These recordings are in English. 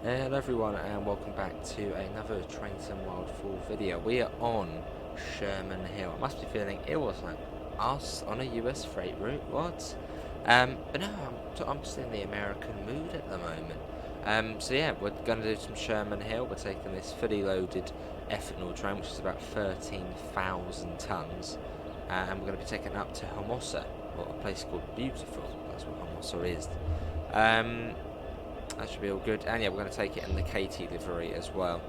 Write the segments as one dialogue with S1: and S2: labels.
S1: Hello everyone and welcome back to another Train Sim World full video. We are on Sherman Hill. I must be feeling ill or something. Us on a US freight route, what? But no, I'm just in the American mood at the moment. So yeah, we're going to do some Sherman Hill. We're taking this fully loaded ethanol train, which is about 13,000 tons. And we're going to be taking it up to Hermosa, or a place called Beautiful. That's what Hermosa is. That should be all good. And yeah, we're going to take it in the KT livery as well,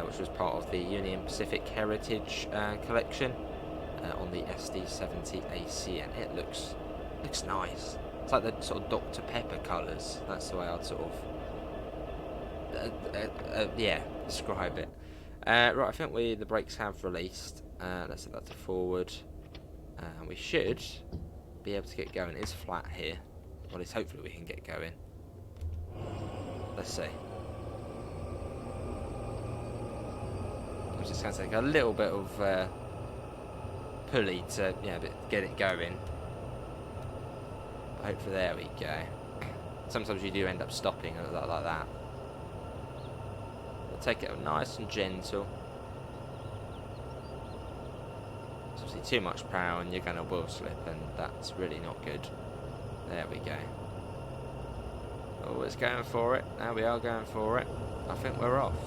S1: which was part of the Union Pacific Heritage collection on the SD70ACe, and it looks nice. It's like the sort of Dr. Pepper colours. That's the way I'd sort of yeah, describe it. Right, I think the brakes have released. Let's set that to forward. We should be able to get going. It is flat here. Well, at least hopefully we can get going. Let's see. It's just going to take a little bit of pulley to get it going. But hopefully there we go. Sometimes you do end up stopping like that. We'll take it nice and gentle. It's obviously too much power and you're going to wheel slip, and that's really not good. There we go. Oh, it's going for it. Now we are going for it. I think we're off.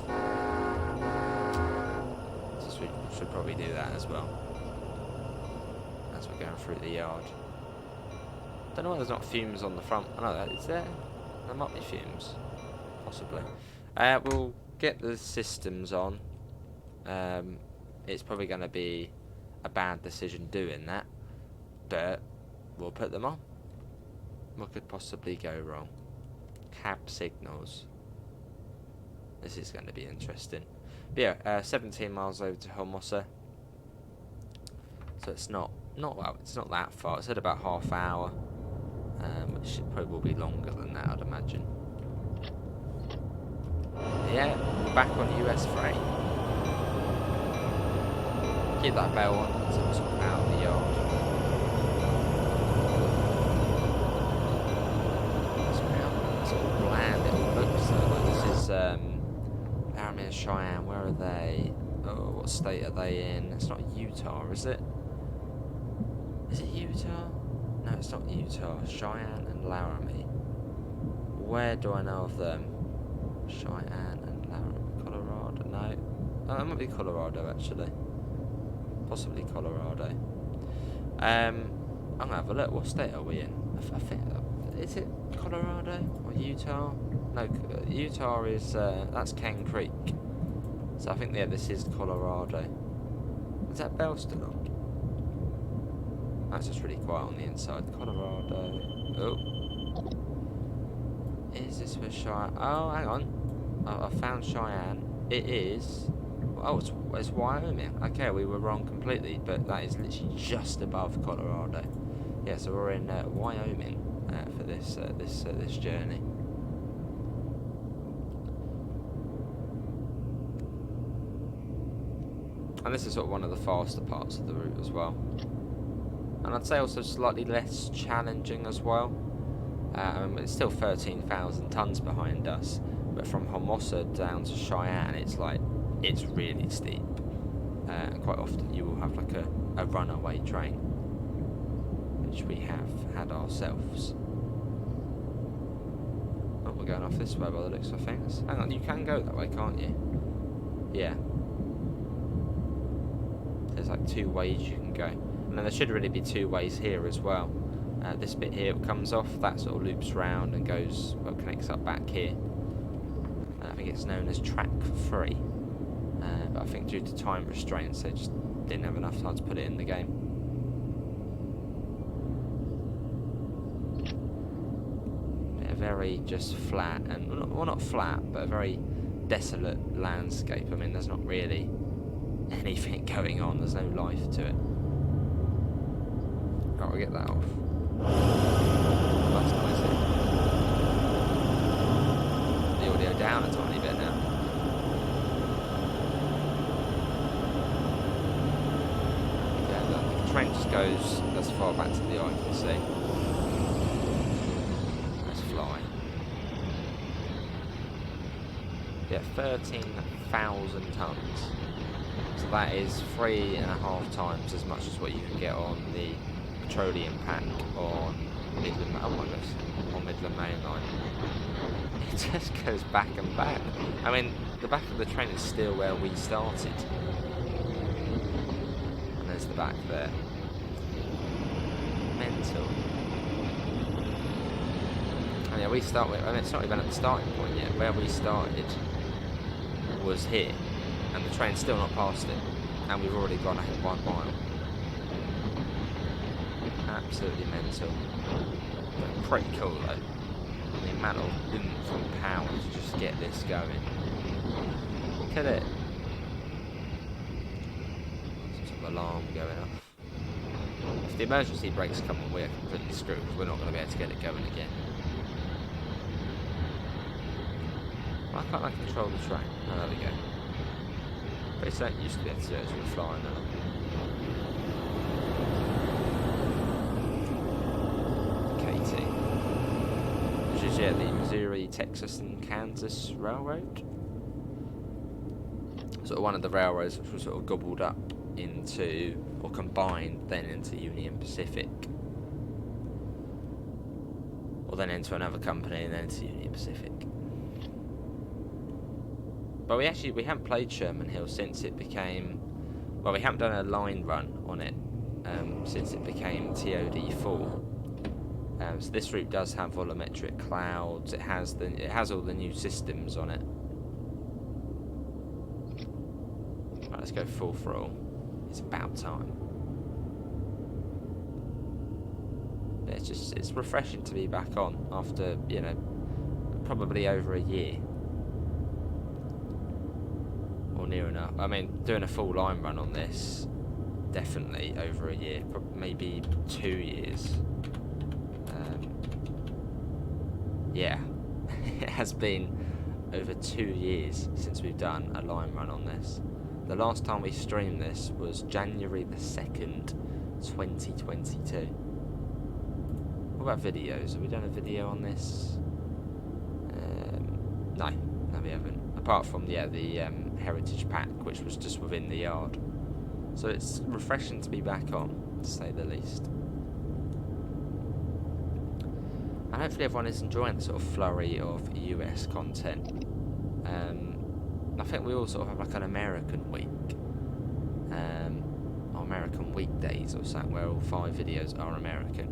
S1: So we should probably do that as well as we're going through the yard. Don't know why there's not fumes on the front. I know that it's there. There might be fumes, possibly. We'll get the systems on. It's probably going to be a bad decision doing that, but we'll put them on. What could possibly go wrong? Cab signals. This is going to be interesting. But yeah, 17 miles over to Hermosa. So it's not well, it's not that far. It's at about half hour, which probably will be longer than that, I'd imagine. Yeah, we're back on US freight. Keep that bell on until it's out of the yard. Laramie and Cheyenne, where are they? Oh, what state are they in? It's not Utah, is it? Is it Utah? No, it's not Utah. Cheyenne and Laramie. Where do I know of them? Cheyenne and Laramie. Colorado? No. Oh, that might be Colorado, actually. Possibly Colorado. I'm going to have a look. What state are we in? I think... Is it Colorado or Utah? No, Utah is, that's Cane Creek. So I think, yeah, this is Colorado. Is that bell still on? That's just really quiet on the inside. Colorado. Oh. Is this where Cheyenne? Oh, hang on. I found Cheyenne. It is... Oh, it's Wyoming. Okay, we were wrong completely, but that is literally just above Colorado. Yeah, so we're in Wyoming for this journey. And this is sort of one of the faster parts of the route as well. And I'd say also slightly less challenging as well. It's still 13,000 tons behind us, but from Hermosa down to Cheyenne, it's really steep. And quite often you will have like a runaway train, which we have had ourselves. Oh, we're going off this way by the looks of things. Hang on, you can go that way, can't you? Yeah. There's like 2 ways you can go. And then there should really be 2 ways here as well. This bit here comes off, that sort of loops round and goes, well, connects up back here. And I think it's known as track 3. But I think due to time restraints, they just didn't have enough time to put it in the game. Very just flat, and well, not flat, but a very desolate landscape. I mean, there's not really anything going on. There's no life to it. Right, we'll get that off. That's noisy. The audio down a tiny bit now. Okay, the train just goes as far back to the eye I can see. Let's fly. 13,000 tons. So that is 3.5 times as much as what you can get on the petroleum pack on Midland. Oh my gosh, on Midland Main Line. It just goes back and back. I mean, the back of the train is still where we started. And there's the back there. Mental. And yeah, we start with, I mean, it's not even at the starting point yet. Where we started was here. And the train's still not past it. And we've already gone 1 mile. Absolutely mental. But pretty cool though. The amount of oomph and power to just get this going. Look at it. Some sort of alarm going off. If the emergency brakes come on, we're completely screwed because we're not going to be able to get it going again. Why can't I control the train? Oh, there we go. But it's not used to be able to do it as we're flying now. Yeah, the Missouri, Texas and Kansas Railroad. Sort of one of the railroads which was sort of gobbled up into, or combined then into Union Pacific. Or then into another company and then into Union Pacific. But we haven't played Sherman Hill since it became, well, we haven't done a line run on it since it became TOD4. So this route does have volumetric clouds. It has all the new systems on it. Right, let's go full throttle. It's about time. Yeah, it's refreshing to be back on after, you know, probably over a year. Or near enough. I mean, doing a full line run on this, definitely over a year, maybe 2 years. Yeah, it has been over 2 years since we've done a line run on this. The last time we streamed this was January the 2nd, 2022. What about videos? Have we done a video on this? No, we haven't. Apart from, yeah, the Heritage Pack, which was just within the yard. So it's refreshing to be back on, to say the least. And hopefully everyone is enjoying the sort of flurry of US content. I think we all sort of have like an American week. Or American weekdays or something, where all 5 videos are American.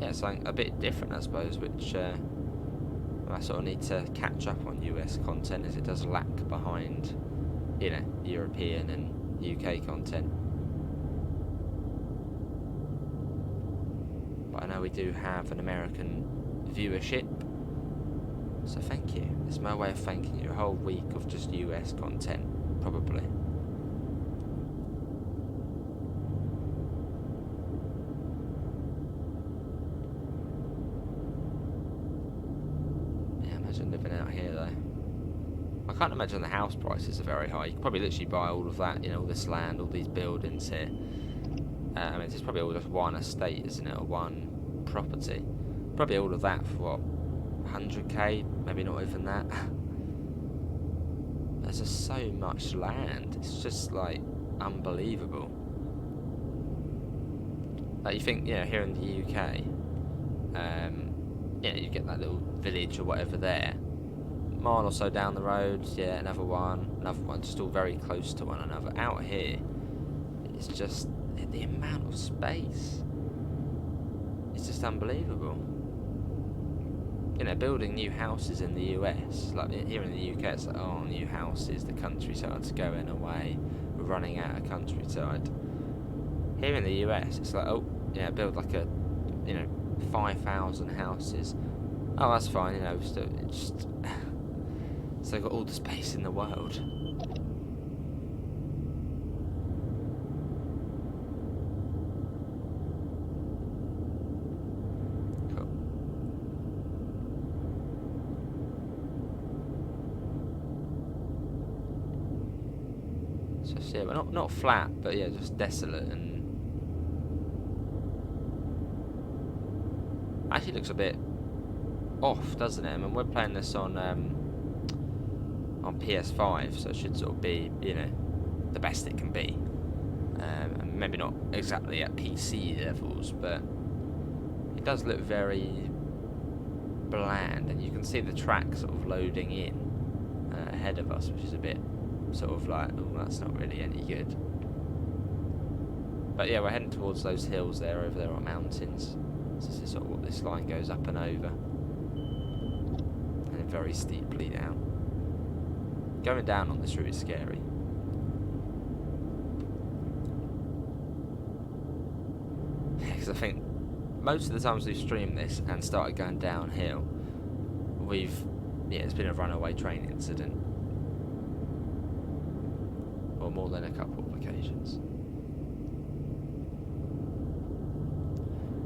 S1: Yeah, something a bit different, I suppose, which I sort of need to catch up on US content, as it does lag behind, you know, European and UK content. But I know we do have an American viewership, so thank you. It's my way of thanking you. A whole week of just US content, probably. Yeah, imagine living out here though. I can't imagine the house prices are very high. You could probably literally buy all of that, you know, all this land, all these buildings here. I mean, it's probably all just one estate, isn't it, or one property. Probably all of that for what, 100k, maybe not even that. There's just so much land. It's just like unbelievable. Like you think, you know, here in the UK, you know, you get that little village or whatever there. A mile or so down the road, yeah, another one, just all very close to one another. Out here, it's just the amount of space. It's just unbelievable. You know, building new houses in the US, like here in the UK, it's like, oh, new houses, the countryside's going away, we're running out of countryside. Here in the US, it's like, oh, yeah, build like a, you know, 5,000 houses. Oh, that's fine, you know, so they've got all the space in the world. Yeah, but not flat, but yeah, just desolate, and actually looks a bit off, doesn't it? I mean, we're playing this on PS5, so it should sort of be, you know, the best it can be. And maybe not exactly at PC levels, but it does look very bland, and you can see the track sort of loading in ahead of us, which is a bit sort of like, oh, that's not really any good. But yeah, we're heading towards those hills there, over there on mountains. So this is sort of what this line goes up and over, and then very steeply down. Going down on this route is scary. Because I think most of the times we've streamed this and started going downhill, it's been a runaway train incident. Or more than a couple of occasions.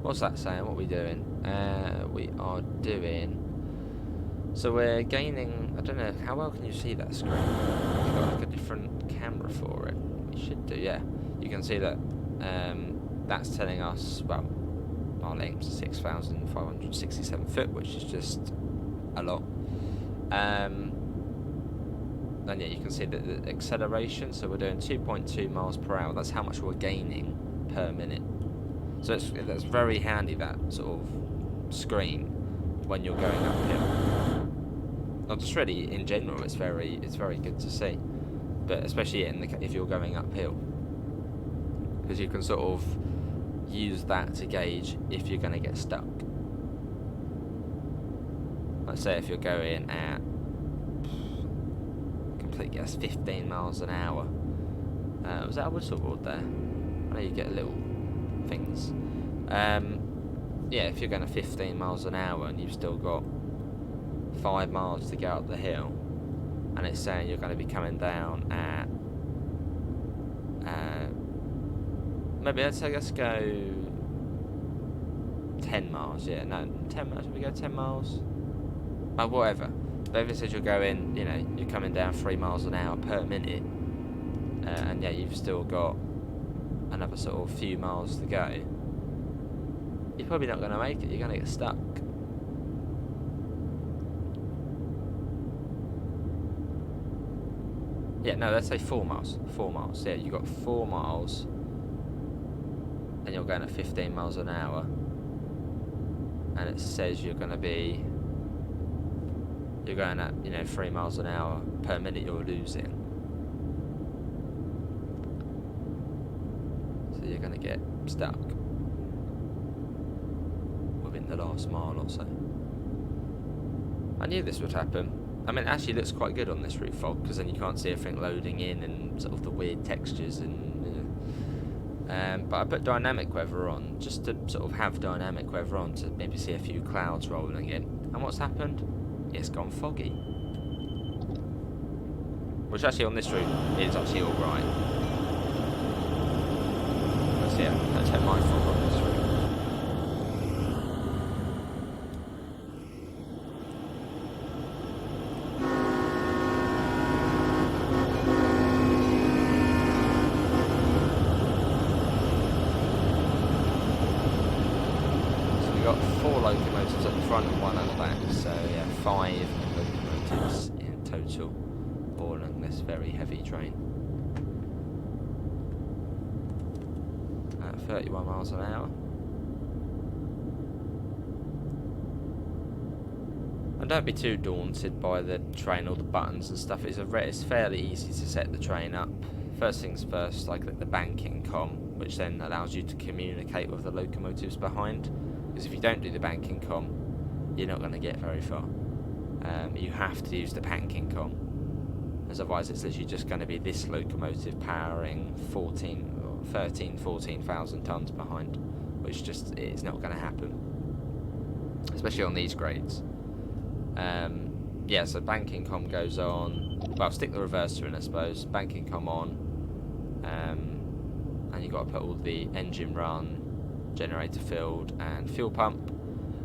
S1: What's that saying? What are we doing? We are doing... So we're gaining... I don't know, how well can you see that screen? We've got like a different camera for it. We should do, yeah. You can see that that's telling us, well, our aim's 6,567 foot, which is just a lot. And yeah, you can see that the acceleration, so we're doing 2.2 miles per hour. That's how much we're gaining per minute. So that's very handy, that sort of screen, when you're going uphill. Not just really in general, it's very good to see, but especially if you're going uphill, because you can sort of use that to gauge if you're going to get stuck. Let's say if you're going at complete guess 15 miles an hour. Was that a whistle board there? I know you get little things. Yeah, if you're going at 15 miles an hour and you've still got 5 miles to go up the hill, and it's saying you're going to be coming down at maybe let's go 10 miles. Yeah, no, 10 miles. Should we go 10 miles? Oh, whatever. But if it says you're going, you know, you're coming down 3 miles an hour per minute, and yeah, you've still got another sort of few miles to go, you're probably not going to make it. You're going to get stuck. Yeah, no, let's say 4 miles. 4 miles. Yeah, you've got 4 miles, and you're going at 15 miles an hour, and it says you're going at, you know, 3 miles an hour per minute you're losing. So you're going to get stuck within the last mile or so. I knew this would happen. I mean, it actually looks quite good on this route fog, because then you can't see everything loading in and sort of the weird textures and... but I put dynamic weather on, just to sort of have dynamic weather on to maybe see a few clouds rolling in. And what's happened? It's gone foggy. Which actually on this route is actually alright. Let's see, I take my fog on this route. Got 4 locomotives at the front and 1 at the back, so yeah, 5 locomotives in total hauling this very heavy train at 31 miles an hour. And don't be too daunted by the train or the buttons and stuff. It's fairly easy to set the train up. First things first, I click the banking com, which then allows you to communicate with the locomotives behind. Because if you don't do the banking com, you're not going to get very far. You have to use the banking com, as otherwise it's literally just going to be this locomotive powering 14,000 tons behind, which just is not going to happen, especially on these grades. Yeah, so banking com goes on. Well, stick the reverser in, I suppose. Banking com on, and you've got to put all the engine run, generator filled and fuel pump.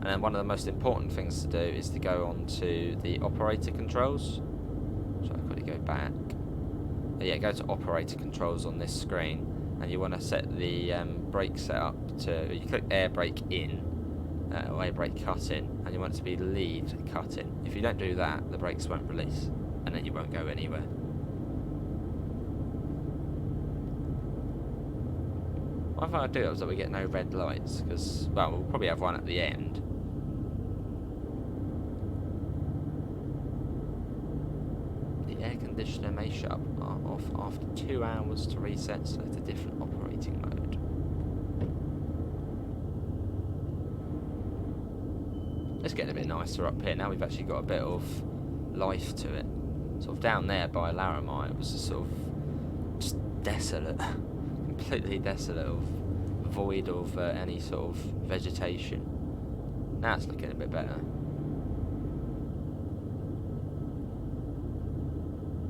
S1: And then one of the most important things to do is to go on to the operator controls. So I'll quickly go back. Yeah, go to operator controls on this screen, and you want to set the brake setup to, you click air brake in, away brake cutting, and you want it to be lead cutting. If you don't do that, the brakes won't release, and then you won't go anywhere. One thing I do is that we get no red lights, because, well, we'll probably have one at the end. The air conditioner may shut off after 2 hours to reset, so it's a different operating mode. It's getting a bit nicer up here now. We've actually got a bit of life to it. Sort of down there by Laramie, it was sort of just desolate, completely desolate, void of any sort of vegetation. Now it's looking a bit better.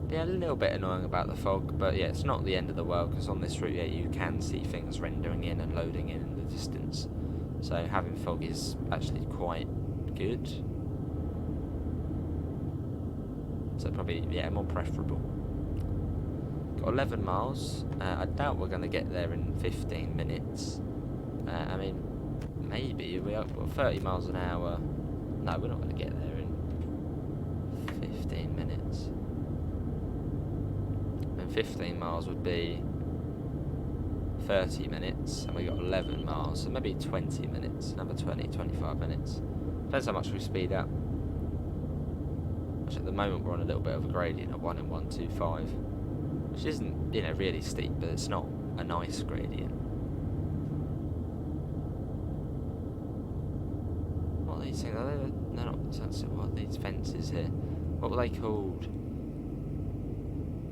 S1: Yeah, a little bit annoying about the fog, but yeah, it's not the end of the world, because on this route, yeah, you can see things rendering in and loading in the distance. So having fog is actually quite good. So probably, yeah, more preferable. Got 11 miles. I doubt we're going to get there in 15 minutes. I mean, maybe. We're 30 miles an hour. No, we're not going to get there in 15 minutes. And 15 miles would be 30 minutes, and we got 11 miles, so maybe 20 minutes, another 20, 25 minutes. Depends how much we speed up. Which at the moment we're on a little bit of a gradient of 1 in 125, which isn't, you know, really steep, but it's not a nice gradient. What are these things? They're not. What are these fences here? What were they called?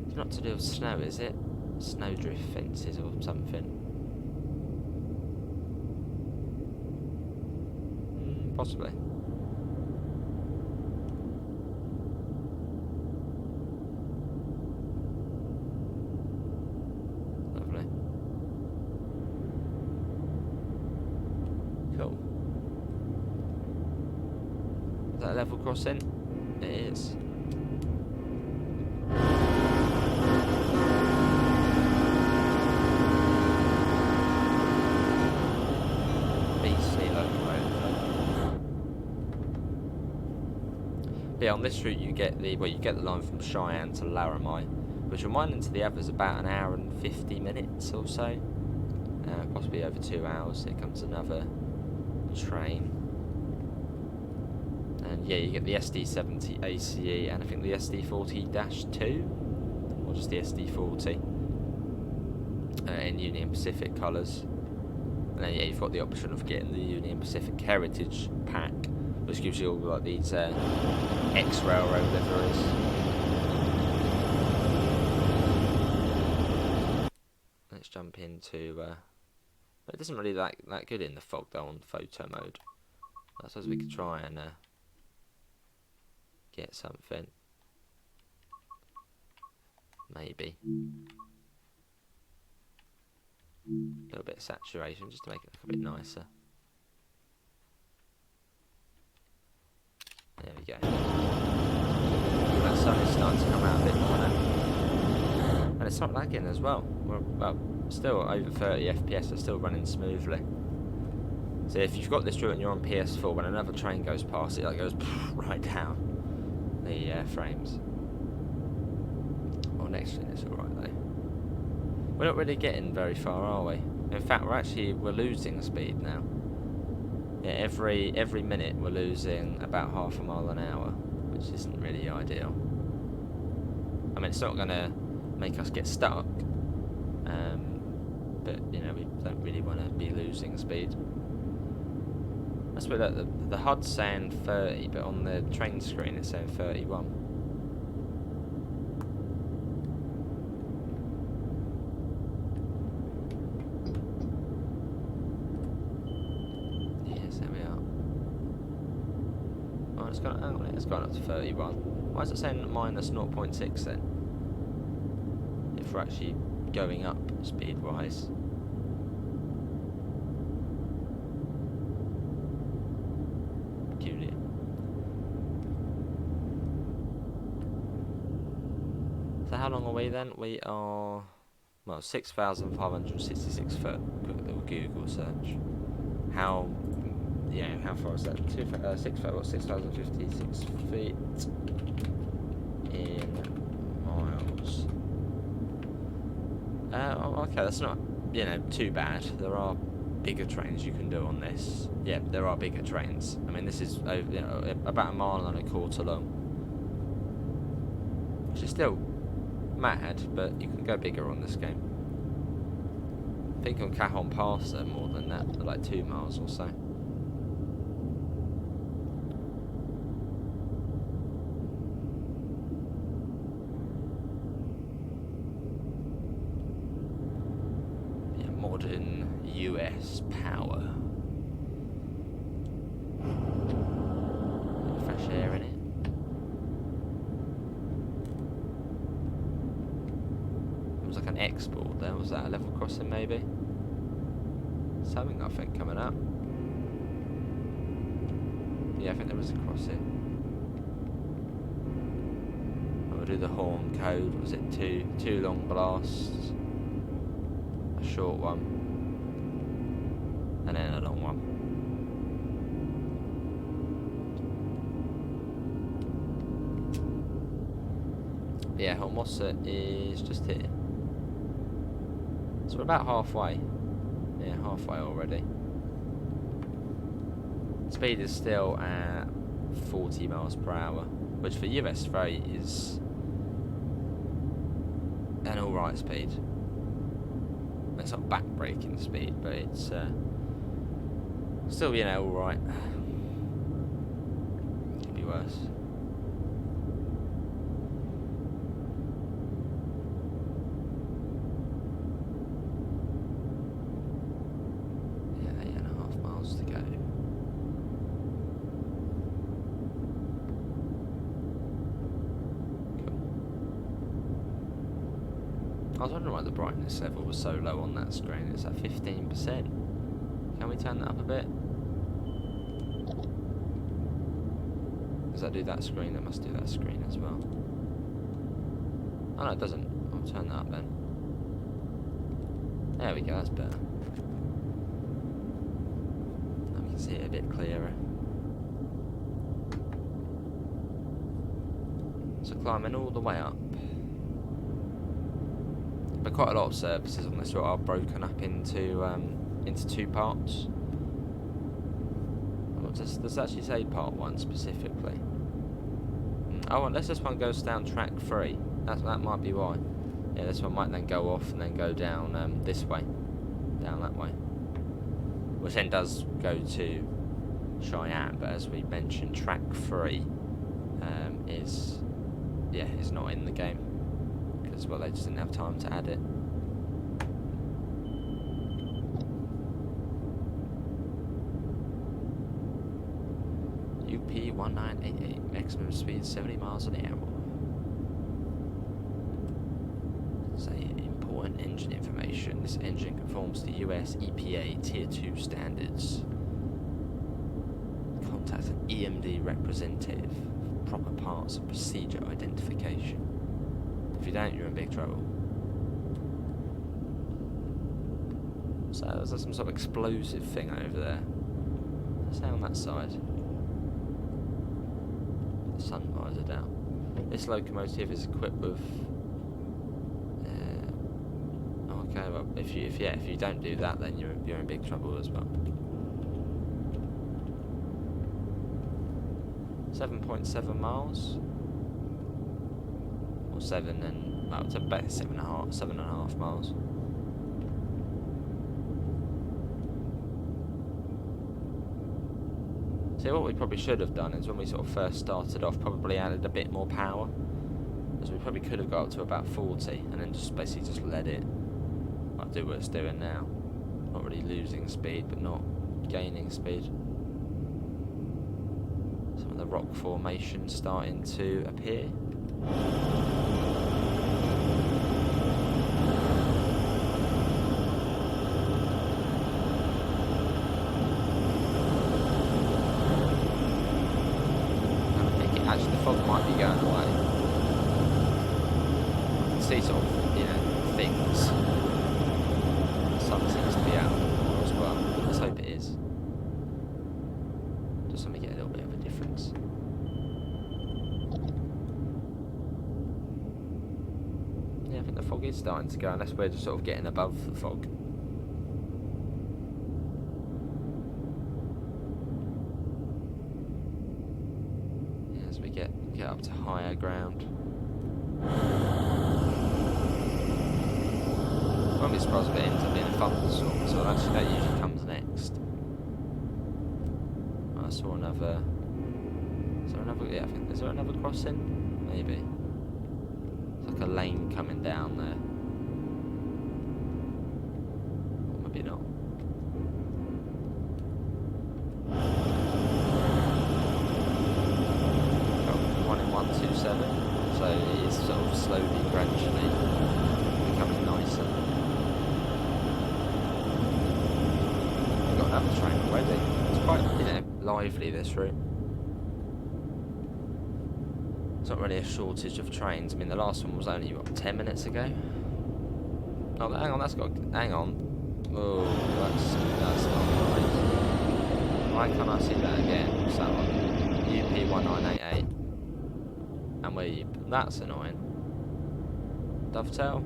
S1: It's not to do with snow, is it? Snowdrift fences or something. Possibly. Lovely. Cool. Is that a level crossing? It is. Yeah, on this route you get the line from Cheyenne to Laramie, which from one end to the other is about an hour and 50 minutes or so, possibly over 2 hours. Here comes another train, and yeah, you get the SD70ACe and I think the SD40-2, or just the SD40, in Union Pacific colours, and then yeah, you've got the option of getting the Union Pacific Heritage pack, which gives you all like these ex-railroad liveries. Let's jump into. It doesn't really look that good in the fog though on photo mode. I suppose we could try and get something. Maybe a little bit of saturation just to make it look a bit nicer. There we go. That sun is starting to come out a bit more now. And it's not lagging as well. We're still over 30 FPS, it's still running smoothly. So if you've got this route and you're on PS4, when another train goes past, it like goes right down the frames. Well, next gen is alright though. We're not really getting very far, are we? In fact, we're losing speed now. Yeah, every minute we're losing about half a mile an hour, which isn't really ideal. I mean, it's not going to make us get stuck, but you know, we don't really want to be losing speed. That's where the HUD's saying 30, but on the train screen it's saying 31. It's gone up to 31. Why is it saying minus 0.6 then? If we're actually going up speed-wise. Peculiar. So how long are we then? We are, well, 6,566 foot. Quick little Google search. How Yeah, how far is that? 6,056 feet in miles. Okay, that's not, too bad. There are bigger trains you can do on this. Yeah, there are bigger trains. I mean, this is about 1.25 miles long, which is still mad, but you can go bigger on this game. I think on Cajon Pass they're more than that, they're like 2 miles or so. Modern US power. Fresh air in it. It was like an export there. Was that a level crossing maybe? Something I think coming up. Yeah, I think there was a crossing. I'll do the horn code. Was it two long blasts? A short one, and then a long one. Yeah, Hermosa is just here. So we're about halfway. Yeah, halfway already. Speed is still at 40 miles per hour, which for US freight is an alright speed. It's not back-breaking speed, but it's still, alright. Could be worse. Yeah, 8.5 miles to go. I was wondering why the brightness level was so low on that screen. It's at 15%. Can we turn that up a bit? Does that do that screen? It must do that screen as well. Oh no, it doesn't. I'll turn that up then. There we go, that's better. Now we can see it a bit clearer. So climbing all the way up. But quite a lot of services on this route are broken up into 2 parts. Does it actually say part 1 specifically? Oh, unless this one goes down track 3. That might be why. Yeah, this one might then go off and then go down this way. Down that way. Which then does go to Cheyenne, but as we mentioned, track 3 is not in the game. Well, they just didn't have time to add it. UP 1988, maximum speed 70 miles an hour. Say important engine information. This engine conforms to US EPA Tier 2 standards. Contact an EMD representative for proper parts and procedure identification. If you don't, you're in big trouble. So there's some sort of explosive thing over there. Stay on that side. The sun visor down. This locomotive is equipped with. Okay, well, if you don't do that, then you're in big trouble as well. 7.7 miles. 7 and well, it's about 7.5 miles. So what we probably should have done is when we sort of first started off, probably added a bit more power, as we probably could have got up to about 40, and then just basically just let it do what it's doing now. Not really losing speed, but not gaining speed. Some of the rock formations starting to appear. Actually, the fog might be going away. I can see sort of, things. The sun seems to be out as well. Let's hope it is. things. Yeah, I think the fog is starting to go, unless we're just sort of getting above the fog. Yeah, as we get up to higher ground. Won't be surprised if it ends up being a thunderstorm, so actually that usually comes next. I saw another. Is there another? Yeah, I think. Is there another crossing? Maybe. It's like a lane coming down there. Or maybe not. Oh, 1 in 127. So it is sort of slowly, gradually becoming nicer. We've got another train already. It's quite, lively, this route. It's not really a shortage of trains. I mean, the last one was only, what, 10 minutes ago? Oh, hang on, that's got... Hang on. Oh, that's not right. Why can't I see that again? What's that one? UP1988. And where you... That's annoying. Dovetail?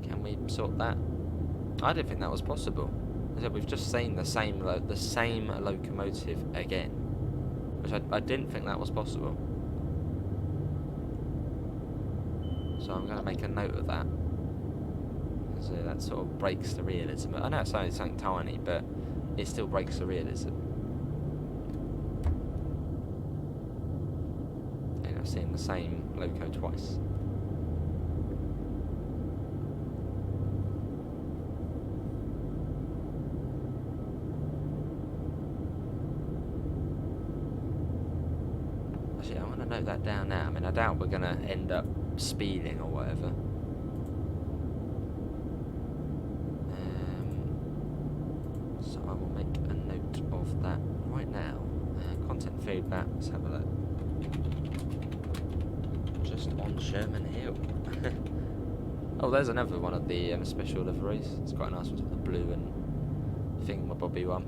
S1: Can we sort that? I didn't think that was possible. I said we've just seen the same locomotive again, which I didn't think that was possible. So I'm going to make a note of that, because that sort of breaks the realism. I know it's only something tiny, but it still breaks the realism. And I've seen the same loco twice. Actually, I want to note that down now. I mean, I doubt we're going to end up speeding or whatever. So I will make a note of that right now. Content feedback, let's have a look. Just on Sherman Hill. Oh, there's another one of the special liveries. It's quite a nice one with the blue and thingamabobby one.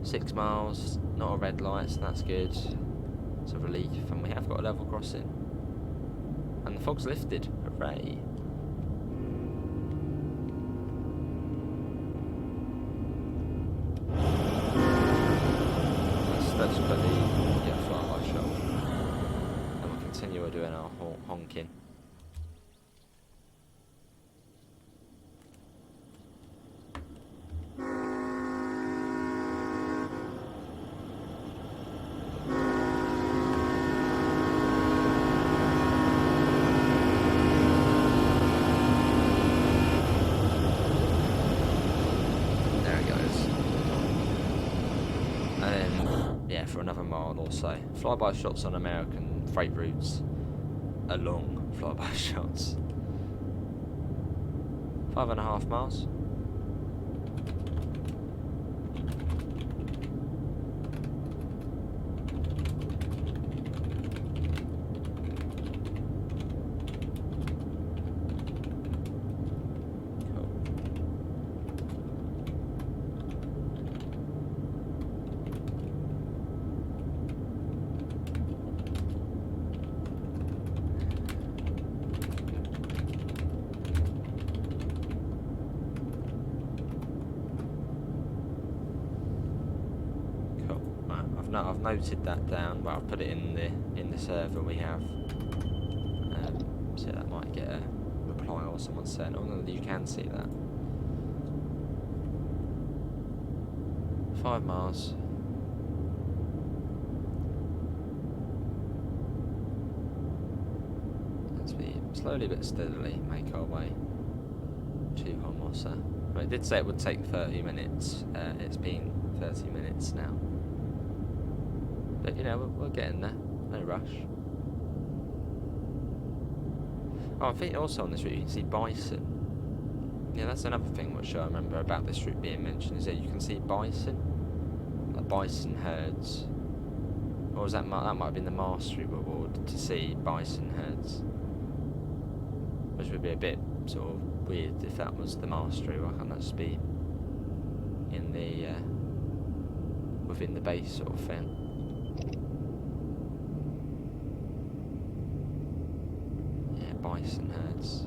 S1: 6 miles, not a red light, so that's good. It's a relief, and we have got a level crossing. And the fog's lifted, hooray. Let's quickly get a flyby shot. And we'll continue doing our honking. For another mile or so. Flyby shots on American freight routes are long flyby shots. 5.5 miles. I've noted that down, but I've put it in the server we have. So that might get a reply or someone saying, oh no, you can see that. 5 miles. As we slowly but steadily make our way to Hermosa. Well, it did say it would take 30 minutes. It's been 30 minutes now. But, we're getting there. No rush. Oh, I think also on this route you can see bison. Yeah, that's another thing which I remember about this route being mentioned, is that you can see bison. Like bison herds. Or was that might have been the mastery reward, to see bison herds. Which would be a bit sort of weird if that was the mastery. Why can't that just be in the within the base sort of thing. Yeah, bison herds.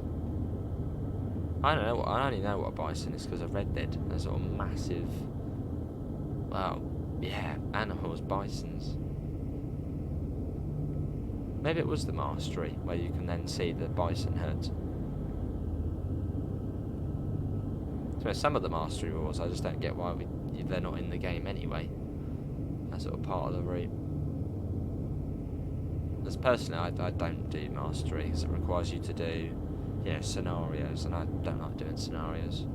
S1: I don't know. I only know what a bison is because I've read that. They're sort of massive. Well, yeah, animals, bisons. Maybe it was the mastery where you can then see the bison herds. So some of the mastery rules, I just don't get why they're not in the game anyway. That's sort of part of the route. As personally, I don't do mastery because it requires you to do, you know, scenarios, and I don't like doing scenarios.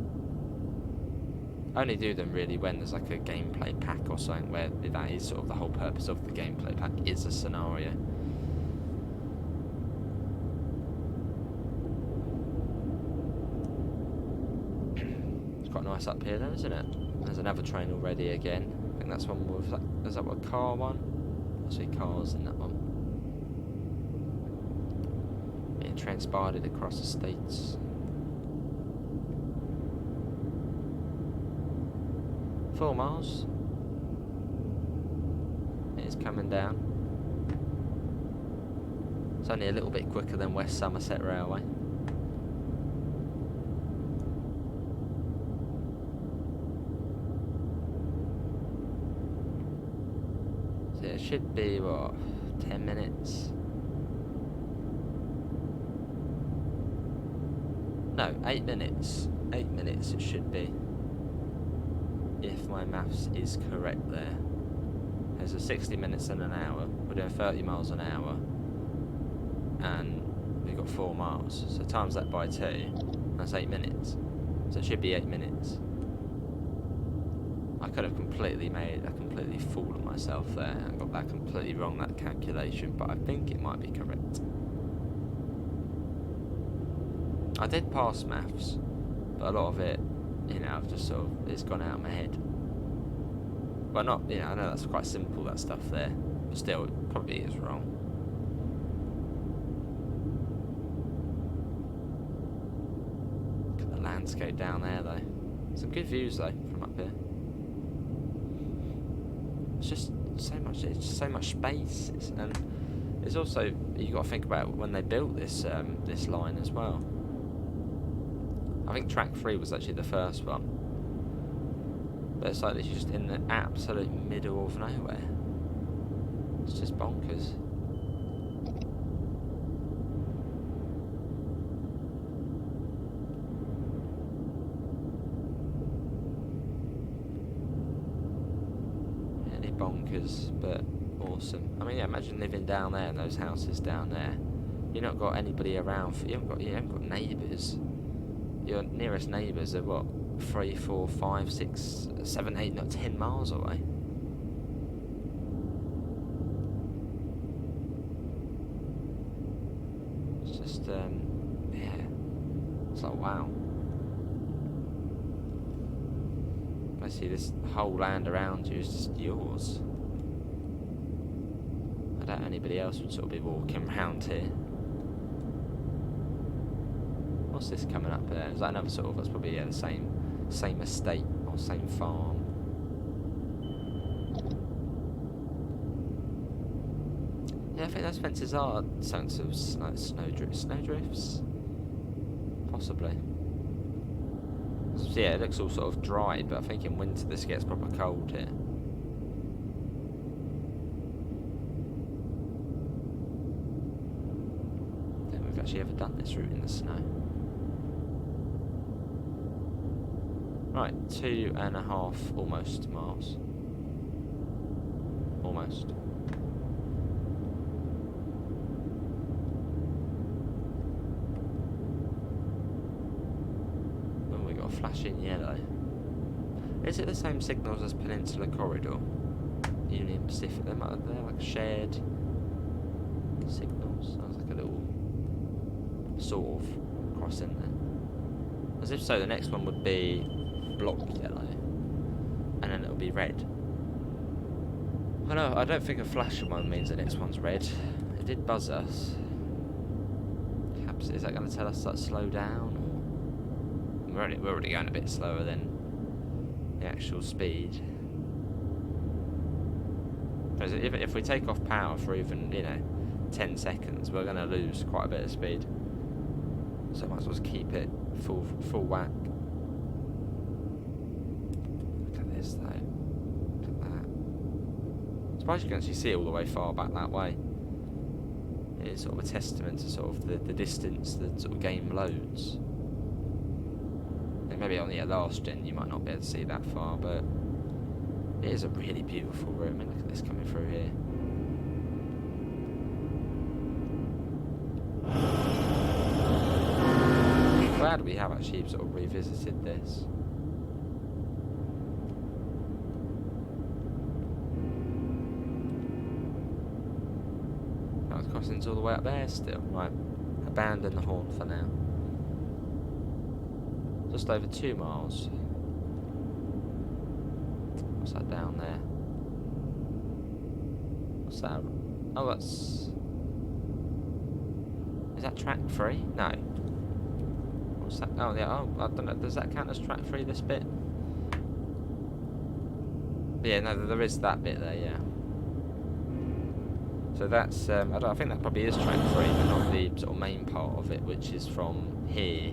S1: I only do them really when there's like a gameplay pack or something where that is sort of the whole purpose of the gameplay pack is a scenario. Quite nice up here then, isn't it? There's another train already again. I think that's one with, is that what, car one? I see cars in that one. Being transported across the states. 4 miles. It's coming down. It's only a little bit quicker than West Somerset Railway. It should be, what, 10 minutes? No, 8 minutes. 8 minutes it should be. If my maths is correct there. There's a 60 minutes and an hour. We're doing 30 miles an hour. And we've got 4 miles. So times that by 2, that's 8 minutes. So it should be 8 minutes. I could have completely made a completely fool of myself there and got that completely wrong, that calculation, but I think it might be correct. I did pass maths, but a lot of it, you know, I've just sort of, it's gone out of my head. Well, not, you know, I know that's quite simple, that stuff there, but still, it probably is wrong. Look at the landscape down there, though. Some good views, though, from up here. It's just so much. It's just so much space, and it's also, you got to think about when they built this this line as well. I think track 3 was actually the first one, but it's like it's just in the absolute middle of nowhere. It's just bonkers. Bonkers, but awesome. I mean, yeah, imagine living down there in those houses down there. You've not got anybody around. You haven't got neighbours. Your nearest neighbours are what, 3, 4, 5, 6, 7, 8, not 10 miles away. It's just, yeah. It's like, wow. I see this whole land around you is just yours. I doubt anybody else would sort of be walking around here. What's this coming up there? Is that another sort of, that's probably, yeah, the same estate or same farm. Yeah, I think those fences are some sort of snowdrifts? Possibly. So yeah, it looks all sort of dried, but I think in winter this gets proper cold here. I don't think we've actually ever done this route in the snow. Right, 2.5 almost miles. Almost. Flashing yellow. Is it the same signals as Peninsula Corridor? Union Pacific, they're like shared signals. Sounds like a little sort of crossing there. As if so, the next one would be block yellow, and then it'll be red. I know, I don't think a flashing one means the next one's red. It did buzz us. Perhaps, is that going to tell us that slow down? We're already going a bit slower than the actual speed. Because if we take off power for even, 10 seconds, we're going to lose quite a bit of speed. So I might as well just keep it full whack. Look at this though. Look at that. I'm surprised you can actually see it all the way far back that way. It is sort of a testament to sort of the distance the sort of game loads. And maybe on the last gen you might not be able to see that far, but it is a really beautiful room. I mean, look at this coming through here. I'm glad we have actually sort of revisited this. That was crossings all the way up there still. Right, abandon the horn for now. Just over 2 miles. What's that down there? What's that? Oh, that's... Is that track 3? No. What's that? Oh, yeah. Oh, I don't know. Does that count as track 3, this bit? Yeah, no, there is that bit there, yeah. So that's... I think that probably is track 3, but not the sort of main part of it, which is from here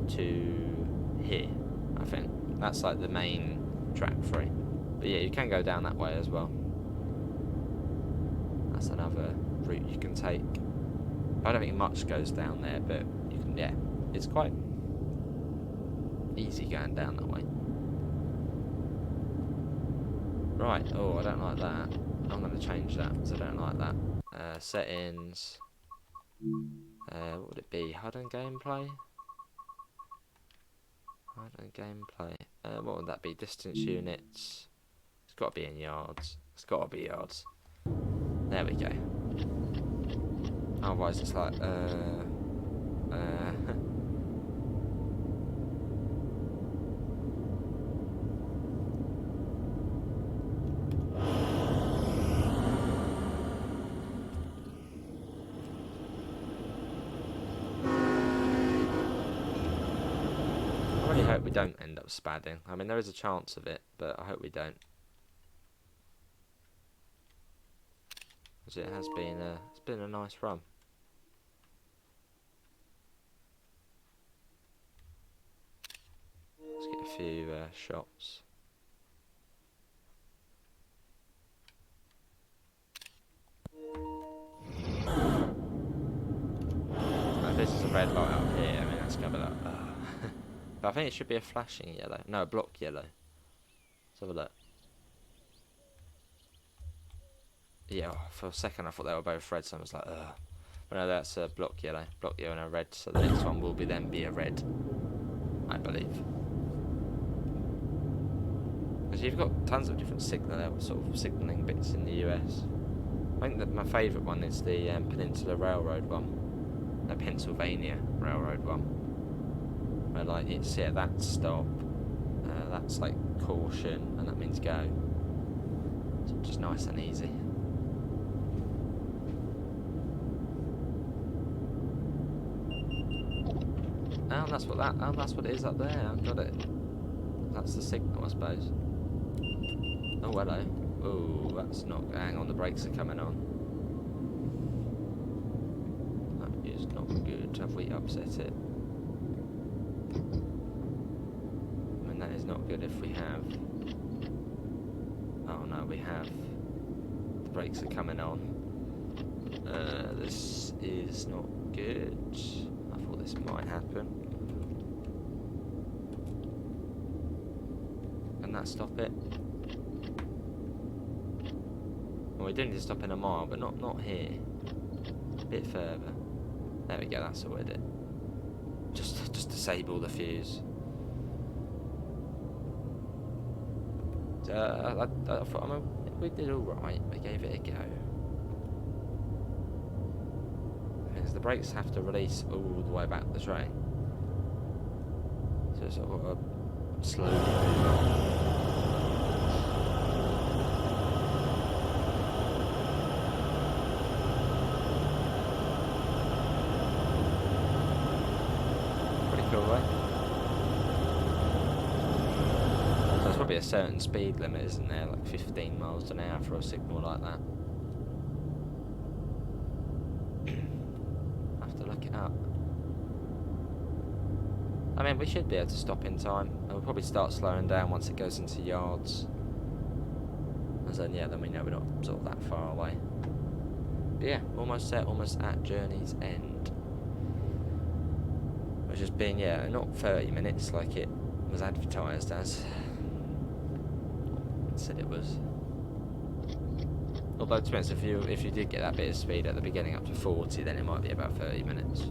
S1: to here, I think. That's like the main track 3. But yeah, you can go down that way as well. That's another route you can take. I don't think much goes down there, but you can, yeah, it's quite easy going down that way. Right, oh, I don't like that. I'm going to change that because I don't like that. Settings. What would it be? HUD and gameplay? HUD and gameplay. What would that be? Distance units. It's got to be in yards. It's got to be yards. There we go. Otherwise it's like, I really hope we don't end up spadding. I mean, there is a chance of it, but I hope we don't. Because it has been, it's been a nice run. Let's get a few shots. Now, if this is a red light up here, I mean, that's going to be like, but I think it should be a flashing yellow. No, a block yellow. Let's have a look. Yeah, for a second I thought they were both red, so I was like, ugh. But no, that's a block yellow and a red, so the next one will then be a red, I believe. Because you've got tons of different sort of signalling bits in the US. I think that my favourite one is the Peninsula Railroad one, the Pennsylvania Railroad one, where like you see at that stop, that's like caution, and that means go. So just nice and easy. Oh, that's what it is up there. I've got it. That's the signal, I suppose. Oh, hello. Oh, that's not. Hang on, the brakes are coming on. That is not good. Have we upset it? I mean, that is not good if we have. Oh no, we have. The brakes are coming on. This is not good. I thought this might happen. Can that stop it? Well, we do need to stop in a mile, but not here. A bit further. There we go, that's all we did. Just disable the fuse. I thought, I mean, we did alright. We gave it a go. Because the brakes have to release all the way back the train. So it's sort of slowly move on. probably a certain speed limit, isn't there? Like 15 miles an hour for a signal like that. I have to look it up. I mean, we should be able to stop in time. And we'll probably start slowing down once it goes into yards. As then, yeah, then we know we're not sort of that far away. But yeah, almost there, almost at journey's end. Which has been, yeah, not 30 minutes like it was advertised as. It said it was. Although, to be honest, if you did get that bit of speed at the beginning up to 40, then it might be about 30 minutes.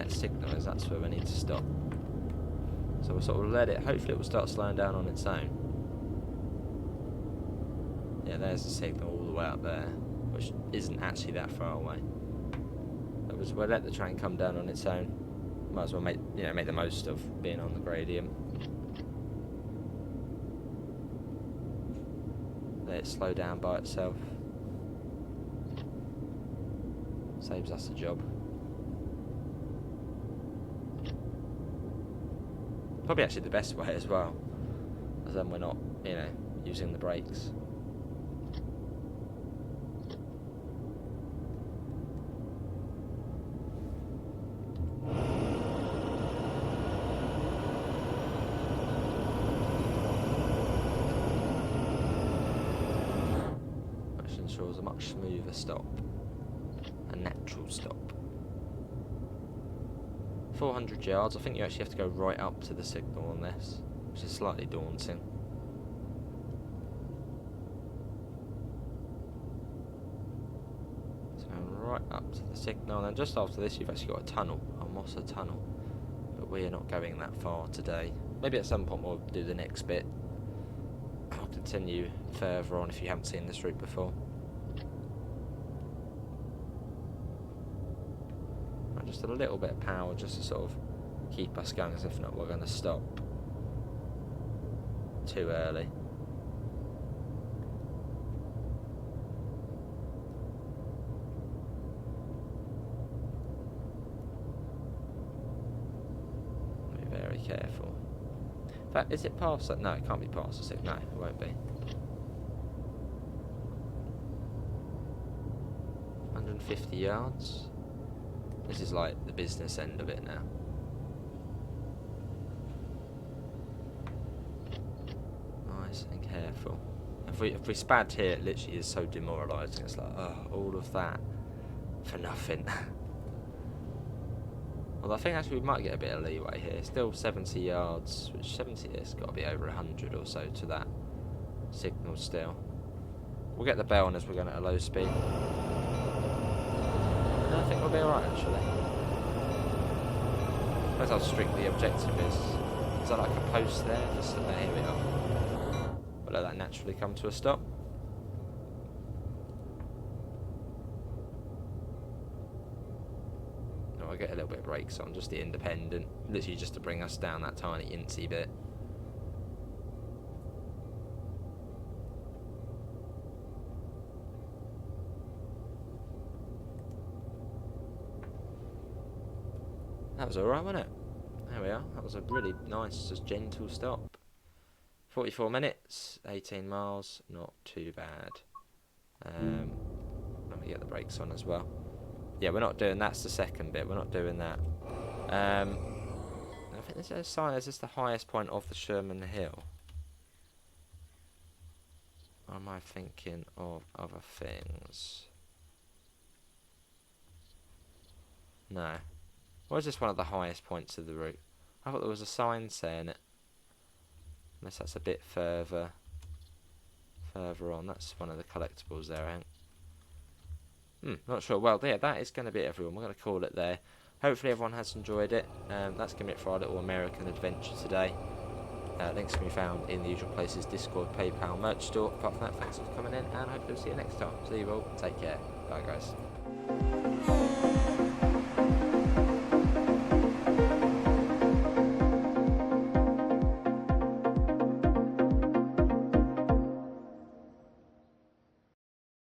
S1: Signal is that's where we need to stop. So we'll sort of let it, hopefully it will start slowing down on its own. Yeah, there's the signal all the way up there, which isn't actually that far away. We'll let the train come down on its own. Might as well make the most of being on the gradient. Let it slow down by itself. Saves us a job. Probably actually the best way as well, as then we're not, using the brakes. Which ensures a much smoother stop, a natural stop. 400 yards, I think you actually have to go right up to the signal on this, which is slightly daunting. So right up to the signal, and then just after this you've actually got a tunnel, a Hermosa tunnel, but we are not going that far today. Maybe at some point we'll do the next bit. I'll continue further on if you haven't seen this route before. Just a little bit of power just to sort of keep us going, as if not we're going to stop too early. Be very careful. In fact, is it past that? No, it can't be past the signal. No, it won't be. 150 yards. This is like the business end of it now. Nice and careful. If we spad here, it literally is so demoralising. It's like, oh, all of that for nothing. Although I think actually we might get a bit of leeway here. Still 70 yards, which 70 has got to be over 100 or so to that signal still. We'll get the bell on as we're going at a low speed. I think we'll be alright actually. Depends how strict the objective is. Is that like a post there? Just there, here we are. We'll let that naturally come to a stop. No, I'll get a little bit of brakes on, just the independent. Literally just to bring us down that tiny incy bit. That was alright, wasn't it? There we are. That was a really nice, just gentle stop. 44 minutes, 18 miles, not too bad. Let me get the brakes on as well. Yeah, we're not doing, that's the second bit, we're not doing that. I think there's a sign, is this the highest point of the Sherman hill? Or am I thinking of other things? No. Or is this one of the highest points of the route? I thought there was a sign saying it. Unless that's a bit further on. That's one of the collectibles there, I think. Not sure. Well, yeah, that is going to be it, everyone. We're going to call it there. Hopefully everyone has enjoyed it. That's going to be it for our little American adventure today. Links can be found in the usual places: Discord, PayPal, merch store. Apart from that, thanks for coming in, and I hope to see you next time. See you all. Take care. Bye, guys.